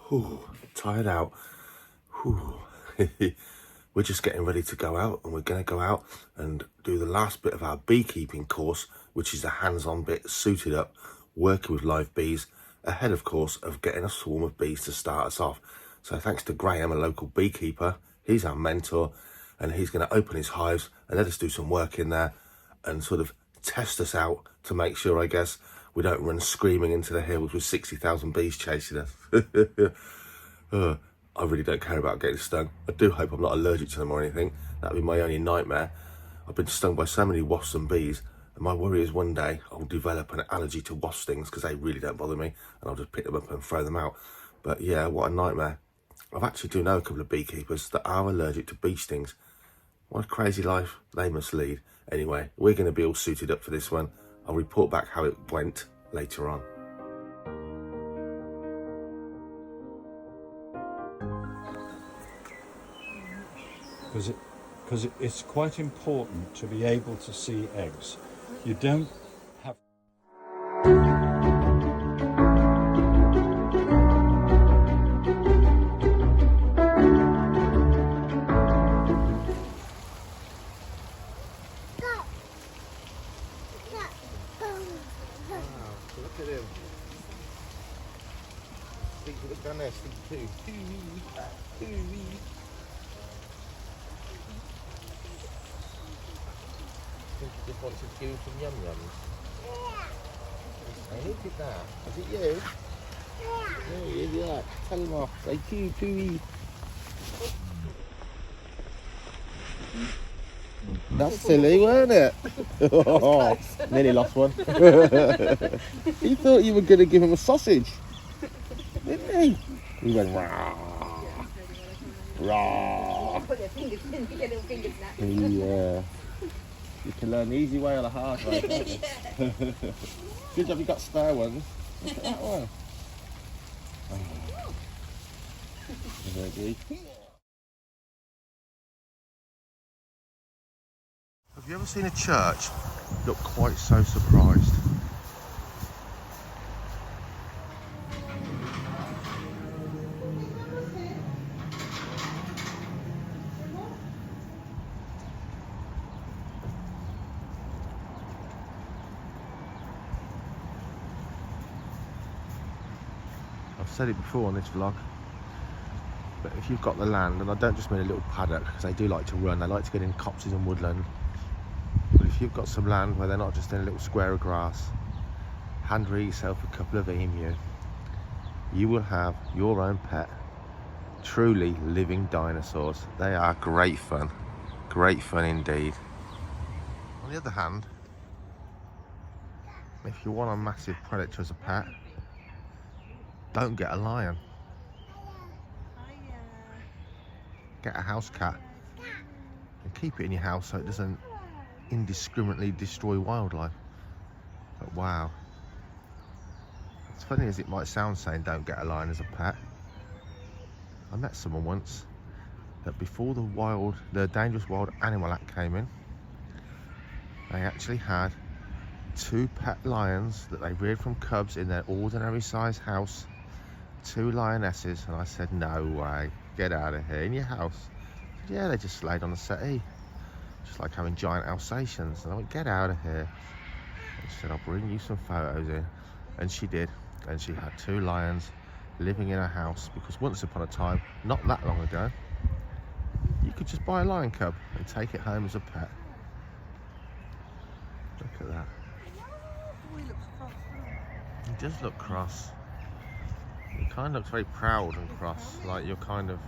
Whew, tired out. Whew. We're just getting ready to go out, and we're going to go out and do the last bit of our beekeeping course, which is the hands-on bit, suited up, working with live bees, ahead, of course, of getting a swarm of bees to start us off. So thanks to Graham, a local beekeeper, he's our mentor, and he's going to open his hives and let us do some work in there and sort of test us out to make sure, I guess, we don't run screaming into the hills with 60,000 bees chasing us. I really don't care about getting stung. I do hope I'm not allergic to them or anything. That'd be my only nightmare. I've been stung by so many wasps and bees, and my worry is one day I'll develop an allergy to wasp stings because they really don't bother me, and I'll just pick them up and throw them out. But yeah, what a nightmare. I actually do know a couple of beekeepers that are allergic to bee stings. What a crazy life they must lead. Anyway, we're going to be all suited up for this one. I'll report back how it went later on. Because it's quite important to be able to see eggs. You don't have... Look at him. Steve, look down there, Steve too. I think he just wants to do some yum yums. Hey, look at that. Is it you? Yeah. Yeah, yeah. Tell him off. Say too. That's silly, weren't it? Oh, nearly lost one. He thought you were going to give him a sausage, didn't he? He went rah, rah. Put their fingers in, get their little fingers now. Yeah. You can learn the easy way or the hard way, can't you? Good job you got spare ones. Look at that one. Oh. Ready? Have you ever seen a church look quite so surprised? I've said it before on this vlog, but if you've got the land, and I don't just mean a little paddock, because they do like to run, they like to get in copses and woodland, but if you've got some land where they're not just in a little square of grass, hand rear yourself a couple of emu, you will have your own pet, truly living dinosaurs. They are great fun indeed. On the other hand, if you want a massive predator as a pet, don't get a lion. Get a house cat and keep it in your house so it doesn't indiscriminately destroy wildlife. But wow, as funny as it might sound saying don't get a lion as a pet, I met someone once that before the Dangerous Wild Animal Act came in, they actually had 2 pet lions that they reared from cubs in their ordinary size house, 2 lionesses, and I said, no way, get out of here, in your house? Said, yeah, they just laid on the settee, just like having giant Alsatians. And I went, get out of here. And she said, I'll bring you some photos in. And she did, and she had 2 lions living in her house, because once upon a time, not that long ago, you could just buy a lion cub and take it home as a pet. Look at that. He does look cross. He kind of looks very proud and cross, like you're kind of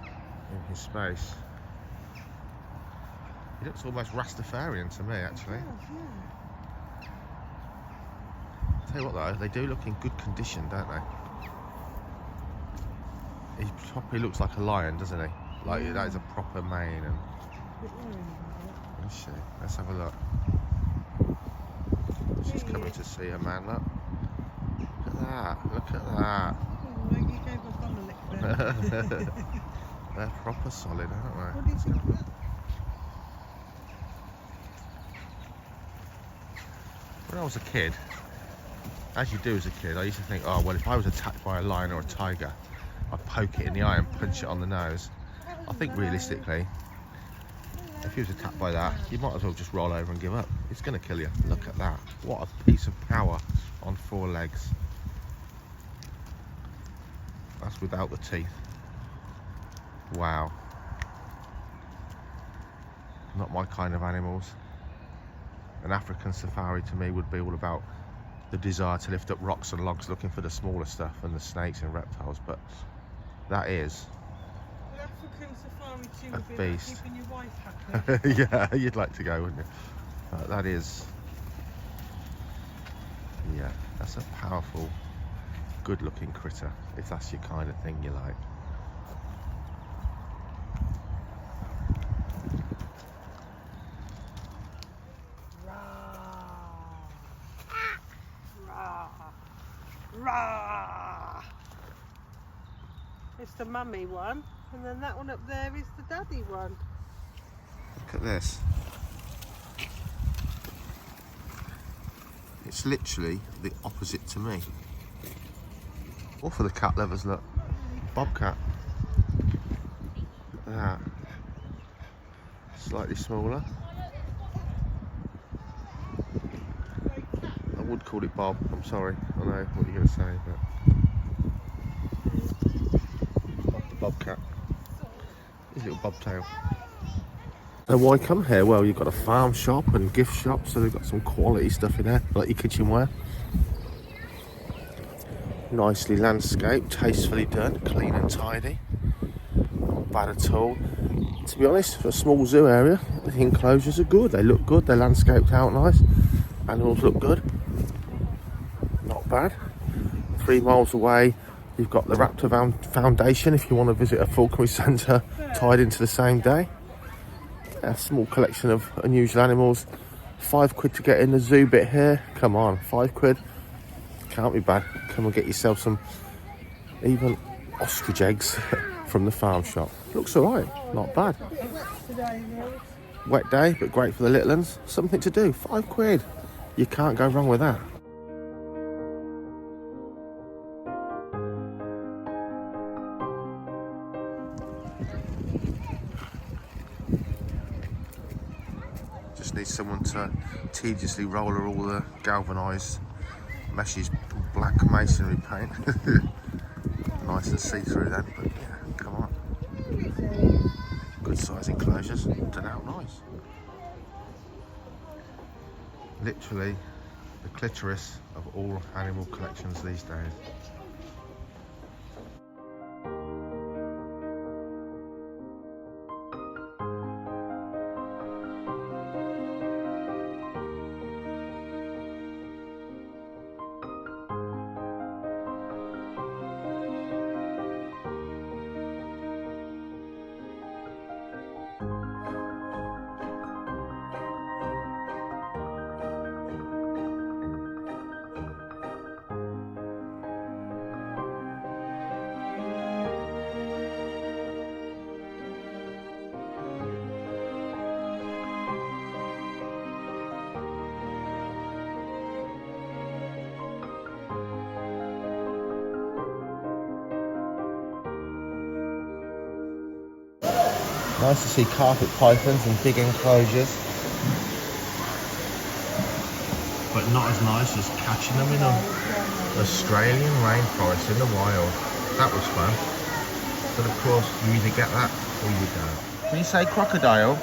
in his space. He looks almost Rastafarian to me, actually. Tell you what though, they do look in good condition, don't they? He probably looks like a lion, doesn't he? Like that is a proper mane. And let's see. Let's have a look. She's coming to see her man. Look. Look at that. Oh, you gave my thumb a lick there. They're proper solid, aren't they? What do you think of that? When I was a kid, as you do as a kid, I used to think, oh, well, if I was attacked by a lion or a tiger, I'd poke it in the eye and punch it on the nose. I think realistically, if he was attacked by that, you might as well just roll over and give up. It's going to kill you. Look at that. What a piece of power on 4 legs. That's without the teeth. Wow. Not my kind of animals. An African safari to me would be all about the desire to lift up rocks and logs looking for the smaller stuff and the snakes and reptiles, but that is An African safari too a would be like beast. keeping your wife happy. Yeah, you'd like to go, wouldn't you? That is, yeah, that's a powerful, good looking critter, if that's your kind of thing you like. Rah! It's the mummy one, and then that one up there is the daddy one. Look at this. It's literally the opposite to me. Or for the cat lovers, look. Bobcat. Look at that. Slightly smaller. I would call it Bob, I'm sorry. I know what you're going to say, but... Like the bobcat. His little bobtail. And why come here? Well, you've got a farm shop and gift shop, so they've got some quality stuff in there, like your kitchenware. Nicely landscaped, tastefully done, clean and tidy. Not bad at all. To be honest, for a small zoo area, the enclosures are good. They look good, they're landscaped out nice. Animals look good. Not bad. 3 miles away, you've got the Raptor Foundation if you want to visit a falconry centre tied into the same day. A small collection of unusual animals. £5 to get in the zoo bit here. Come on, £5. Can't be bad. Come and get yourself some even ostrich eggs from the farm shop. Looks alright, not bad. Wet day, but great for the little ones. Something to do, £5. You can't go wrong with that. Just need someone to tediously roller all the galvanised meshes black masonry paint. Nice and see-through then, but yeah, come on. Good size enclosures, done out nice. Literally the clitoris of all animal collections these days. Nice to see carpet pythons and big enclosures, but not as nice as catching them in an Australian rainforest in the wild. That was fun, but of course you either get that or you don't. Can you say crocodile?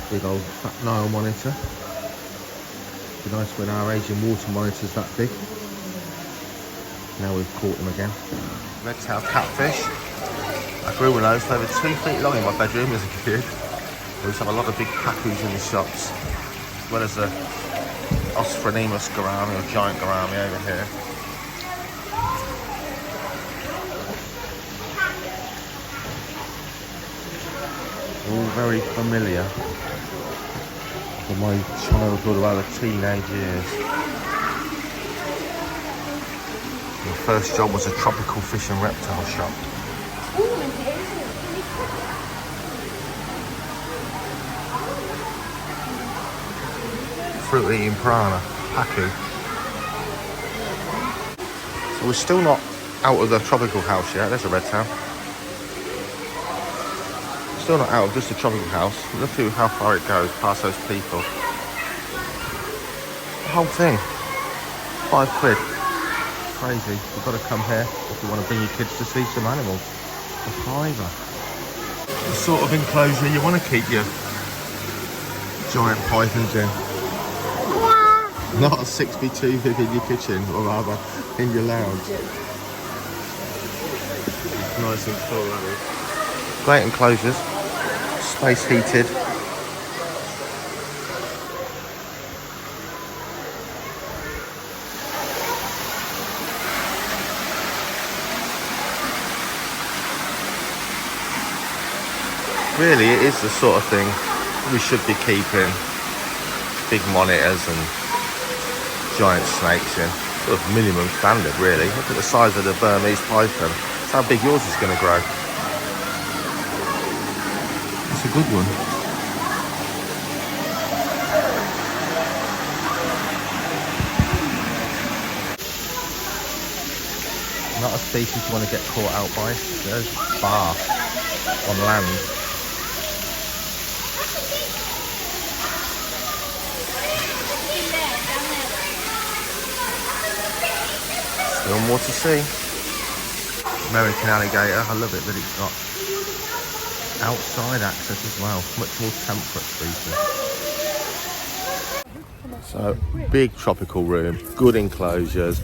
Big old fat Nile monitor. Be nice when our Asian water monitor's that big. Now we've caught them again. Red-tailed catfish. I grew one of those over 2 feet long in my bedroom as a kid. We used to have a lot of big pacus in the shops, as well as the Osphronemus gourami, or giant gourami over here. All very familiar from my childhood, around the teenage years. My first job was a tropical fish and reptile shop. Fruit eating piranha, pacu. So we're still not out of the tropical house yet. There's a red tail. Still not out of just the tropical house. Look through how far it goes past those people. The whole thing. £5. Crazy. You've got to come here if you want to bring your kids to see some animals. A fiver. The sort of enclosure you want to keep your giant pythons in. Not a 6x2 in your kitchen, or rather in your lounge. Nice and full, that is. Great enclosures. Space heated. Really, it is the sort of thing we should be keeping. Big monitors and giant snakes in. Sort of minimum standard, really. Look at the size of the Burmese python. That's how big yours is going to grow. It's a good one. Not a species you want to get caught out by. There's bar on land. Still more to see. American alligator, I love it that it's got outside access as well. Much more temperate species. So, big tropical room, good enclosures,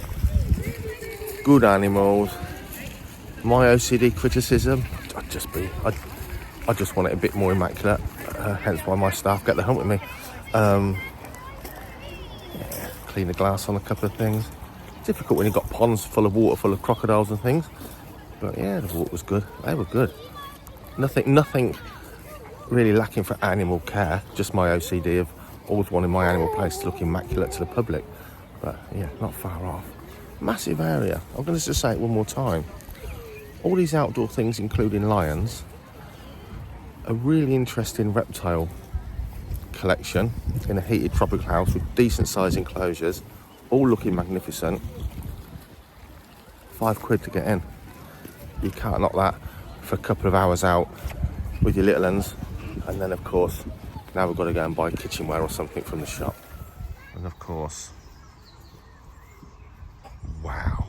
good animals. My OCD criticism, I just want it a bit more immaculate. Hence why my staff get the hunt with me. Clean the glass on a couple of things. Difficult when you've got ponds full of water, full of crocodiles and things. But yeah, the water was good. They were good. Nothing really lacking for animal care. Just my OCD of always wanting my animal place to look immaculate to the public. But yeah, not far off. Massive area. I'm going to just say it one more time. All these outdoor things, including lions, a really interesting reptile collection in a heated tropical house with decent sized enclosures, all looking magnificent. £5 to get in. You can't knock that for a couple of hours out with your little ones. And then of course, now we've got to go and buy kitchenware or something from the shop. And of course, wow,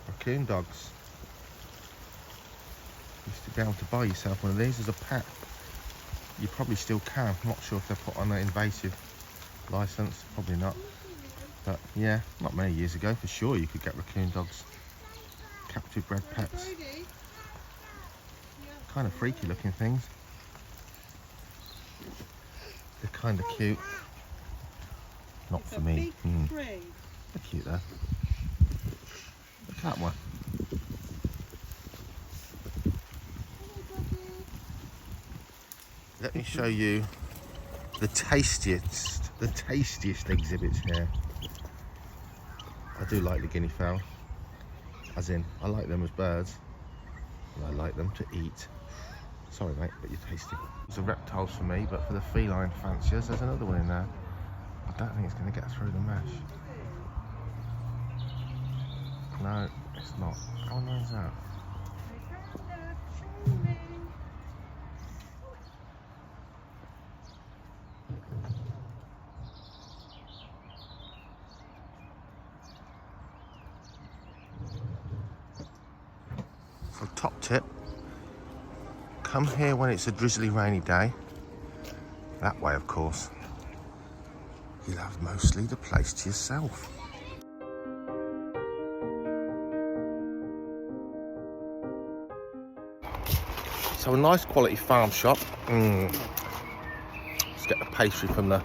raccoon dogs. You used to be able to buy yourself one of these as a pet. You probably still can. I'm not sure if they're put on an invasive license, probably not. But yeah, not many years ago, for sure you could get raccoon dogs, captive bred pets. Kind of freaky looking things. They're kind of cute. Not for me. They're cute though. Look at that one. Let me show you the tastiest exhibits here. I do like the guinea fowl, as in I like them as birds, and I like them to eat. Sorry mate, but you're tasty. These are reptiles for me, but for the feline fanciers, there's another one in there. I don't think it's going to get through the mesh. No, it's not. How annoying is that? So top tip, come here when it's a drizzly rainy day. That way of course, you'll have mostly the place to yourself. so a nice quality farm shop. Let's get the pastry from the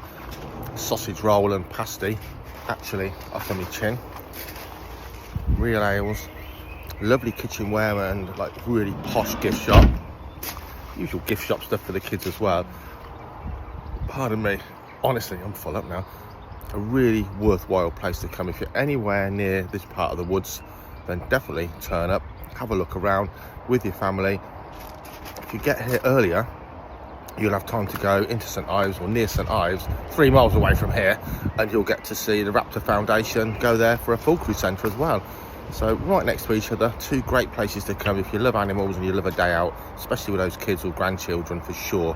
sausage roll and pasty actually off on my chin. Real ales, lovely kitchenware, and like really posh gift shop. Usual gift shop stuff for the kids as well. Pardon me, honestly, I'm full up now. A really worthwhile place to come. If you're anywhere near this part of the woods, then definitely turn up, have a look around with your family. If you get here earlier, you'll have time to go into St Ives or near St Ives, 3 miles away from here, and you'll get to see the Raptor Foundation, go there for a poultry centre as well. So right next to each other, 2 great places to come if you love animals and you love a day out, especially with those kids or grandchildren for sure.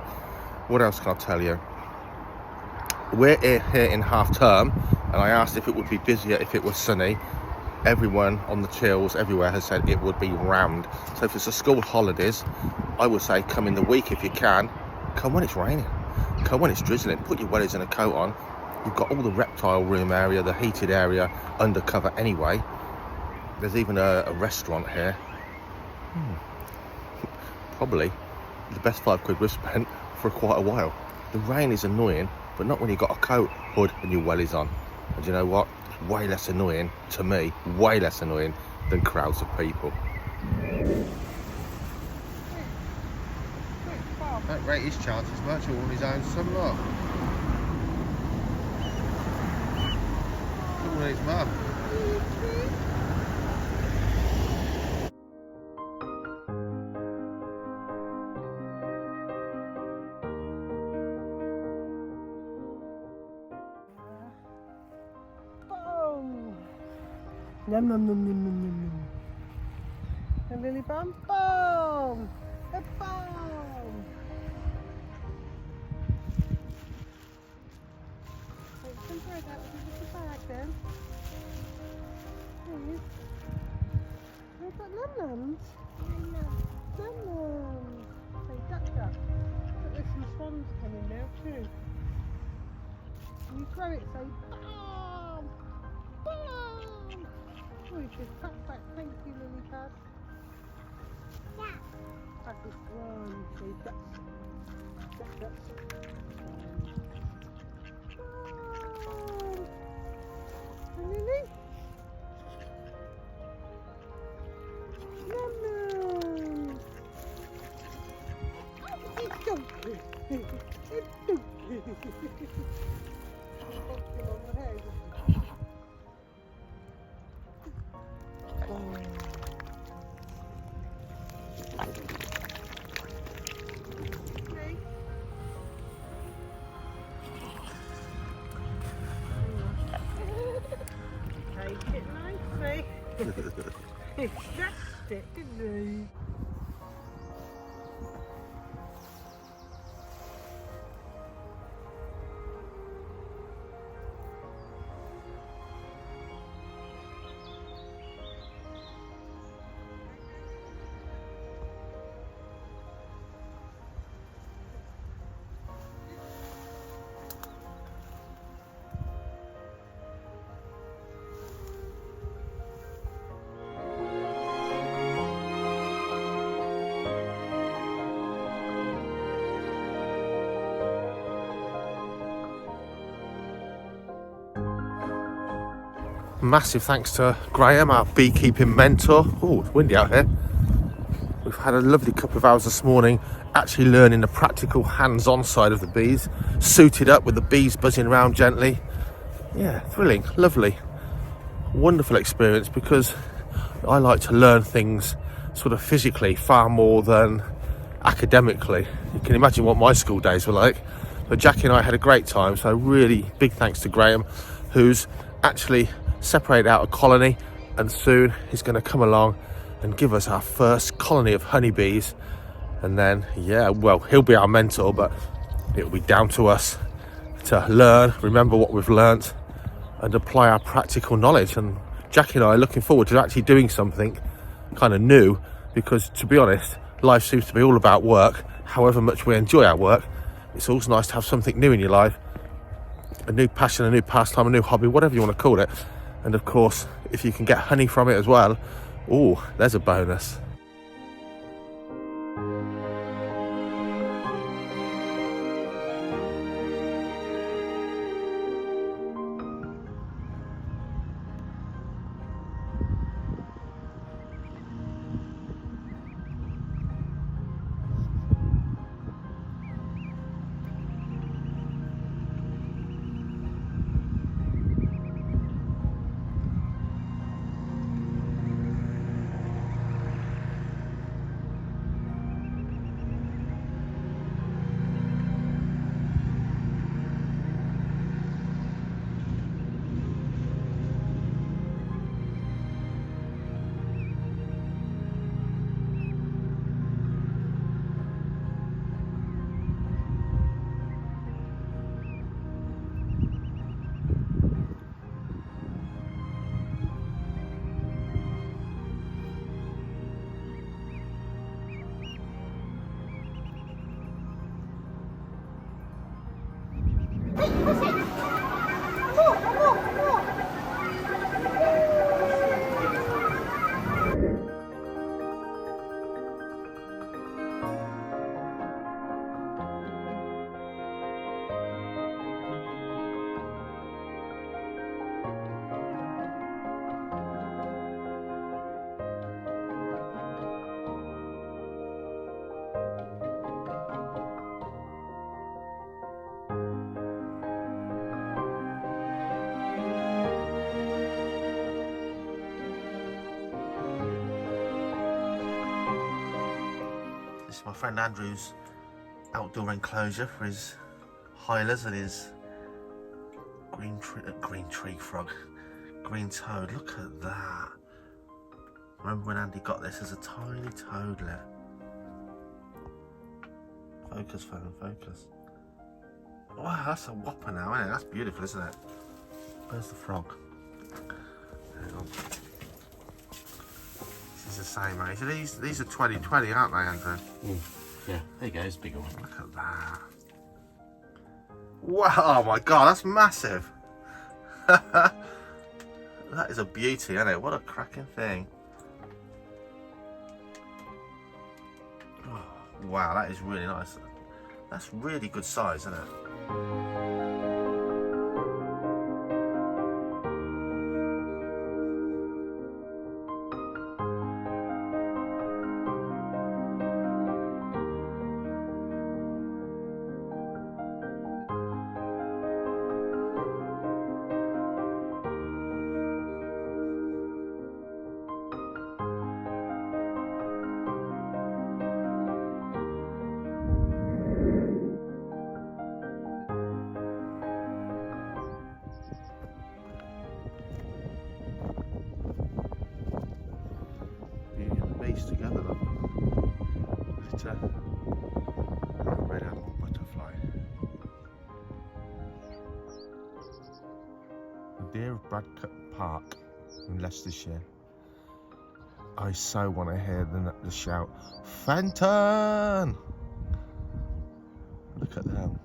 What else can I tell you? We're here in half term, and I asked if it would be busier if it was sunny. Everyone on the chills everywhere has said it would be rammed. So if it's the school holidays, I would say come in the week if you can. Come when it's raining, come when it's drizzling, put your wellies and a coat on. You've got all the reptile room area, the heated area undercover anyway. There's even a restaurant here. Probably the best £5 we've spent for quite a while. The rain is annoying, but not when you've got a coat, hood and your wellies on. And you know what? It's way less annoying, to me, way less annoying than crowds of people. Don't rate his chances much, all on his own son, look. Look at his mum. Yum, yum, yum, yum, yum, yum, yum. A lily bum, boom! A boom! Take some bread out of the bag then. Please. We've got num-nums. Num-nums. Say duck duck. But there's some swans coming now too. When you throw it, say boom! Boom! Oh, you should cut back. Thank you, Lily Pad. Yeah. That is one. Say ducks. Duck ducks. Lily? Yum. It's donkey. It's donkey. Bonking on the head. Take it nicely. He scratched it, didn't he? Massive thanks to Graham, our beekeeping mentor. Oh, it's windy out here. We've had a lovely couple of hours this morning actually learning the practical hands-on side of the bees, suited up with the bees buzzing around gently. Yeah, thrilling, lovely, wonderful experience, because I like to learn things sort of physically far more than academically. You can imagine what my school days were like. But Jackie and I had a great time, so really big thanks to Graham, who's actually separated out a colony, and soon he's going to come along and give us our first colony of honeybees. And then, yeah, well, he'll be our mentor, but it'll be down to us to learn, remember what we've learnt, and apply our practical knowledge. And Jackie and I are looking forward to actually doing something kind of new, because to be honest, life seems to be all about work. However much we enjoy our work, it's always nice to have something new in your life, a new passion, a new pastime, a new hobby, whatever you want to call it. And of course, if you can get honey from it as well, oh, there's a bonus. my friend Andrew's outdoor enclosure for his hylas and his green toad. Look at that. Remember when Andy got this as a tiny toadlet? Focus, phone, focus. Wow, that's a whopper now, isn't it? That's beautiful, isn't it? Where's the frog? Hang on. This is the same age. These are 2020, aren't they, Andrew? Yeah, there you go, it's a bigger one. Look at that. Wow, oh my god, that's massive. That is a beauty, isn't it? What a cracking thing. Oh, wow, that is really nice. That's really good size, isn't it? Together, look. It's a red animal butterfly. The deer of Bradcut Park in Leicestershire. I so want to hear the shout, Fenton! Look at them.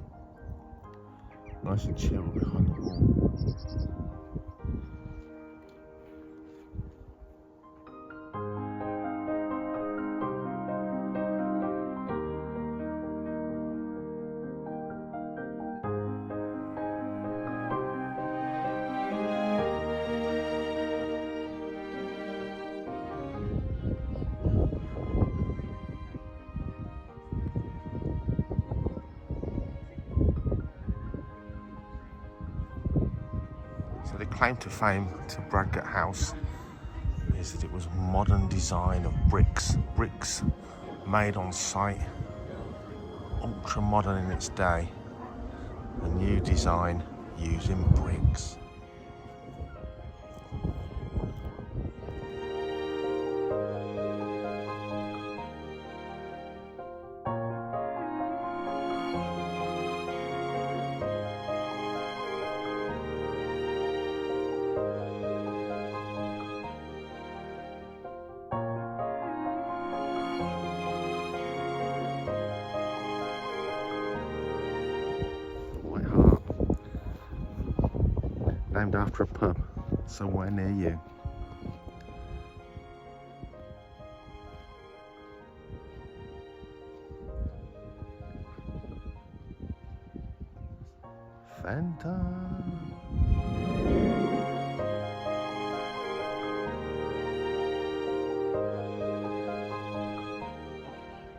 Nice and chill behind the wall. So the claim to fame to Bradgate House is that it was modern design of bricks made on site, ultra modern in its day, a new design using bricks. Named after a pub somewhere near you. Fenton.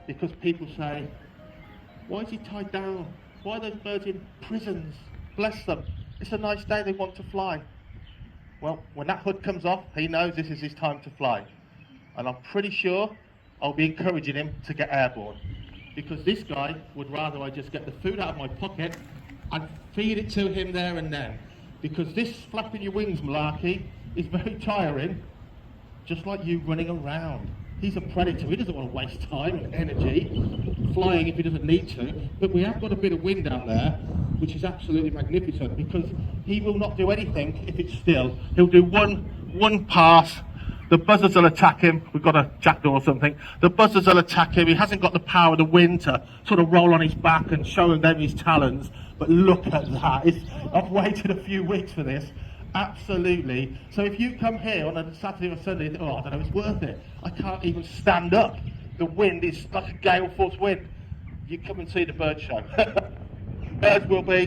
Because people say, why is he tied down? Why are those birds in prisons? Bless them. It's a nice day, they want to fly. Well, when that hood comes off, he knows this is his time to fly. And I'm pretty sure I'll be encouraging him to get airborne. Because this guy would rather I just get the food out of my pocket and feed it to him there and then. Because this flapping your wings malarkey is very tiring, just like you running around. He's a predator, he doesn't want to waste time and energy flying if he doesn't need to. But we have got a bit of wind out there, which is absolutely magnificent, because he will not do anything if it's still. He'll do one pass, the buzzards will attack him. We've got a jackdaw or something. The buzzards will attack him. He hasn't got the power of the wind to sort of roll on his back and show them his talons. But look at that. I've waited a few weeks for this. Absolutely. So if you come here on a Saturday or Sunday and think, oh, I don't know, it's worth it. I can't even stand up. The wind is like a gale force wind. You come and see the bird show. Birds will be,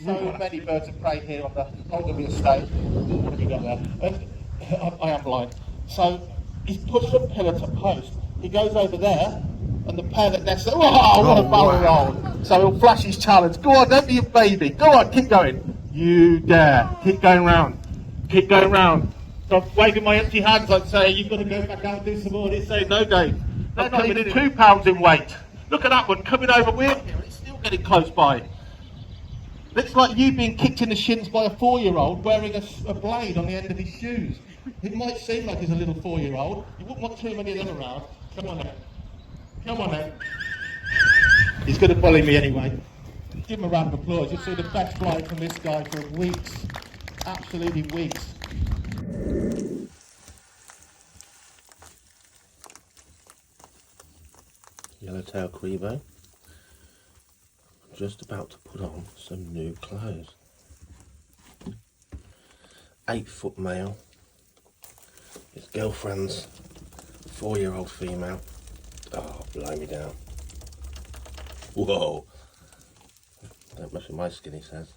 so many birds of prey here on the Oldham estate. What have you got there? I am blind. So he's pushed from pillar to post. He goes over there, and the pair that nests there, oh, what a barrel roll. So he'll flash his talons. Go on, don't be a baby. Go on, keep going. You dare. Keep going round. Keep going round. So I'm waving my empty hands like saying, you've got to go back out and do some more. And he's saying, no, Dave. They're not even 2 pounds in weight. Look at that one coming over weird here. It's still getting close by. Looks like you being kicked in the shins by a 4-year-old wearing a blade on the end of his shoes. It might seem like he's a little 4-year-old. You wouldn't want too many of them around. Come on then. Come on then. He's going to bully me anyway. Give him a round of applause. You'll see the best flight from this guy for weeks. Absolutely weeks. Yellowtail Crebo. Just about to put on some new clothes. 8-foot male. His girlfriend's 4-year-old female. Oh, blow me down. Whoa. Don't mess with my skin, he says.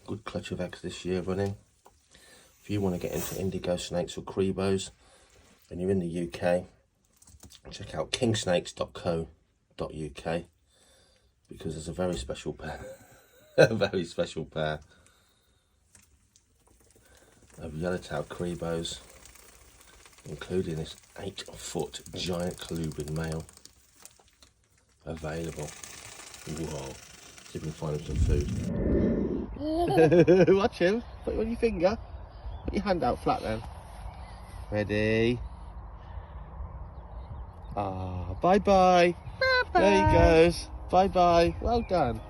Good clutch of eggs this year running. If you want to get into indigo snakes or Crebos and you're in the UK, check out kingsnakes.co.uk because there's a very special pair, a very special pair of yellowtail Crebos, including this 8-foot giant colubrid male available. Whoa, see if we can find him some food. Watch him, put it on your finger, put your hand out flat then. Ready? Ah, bye bye. There he goes. Bye bye. Well done.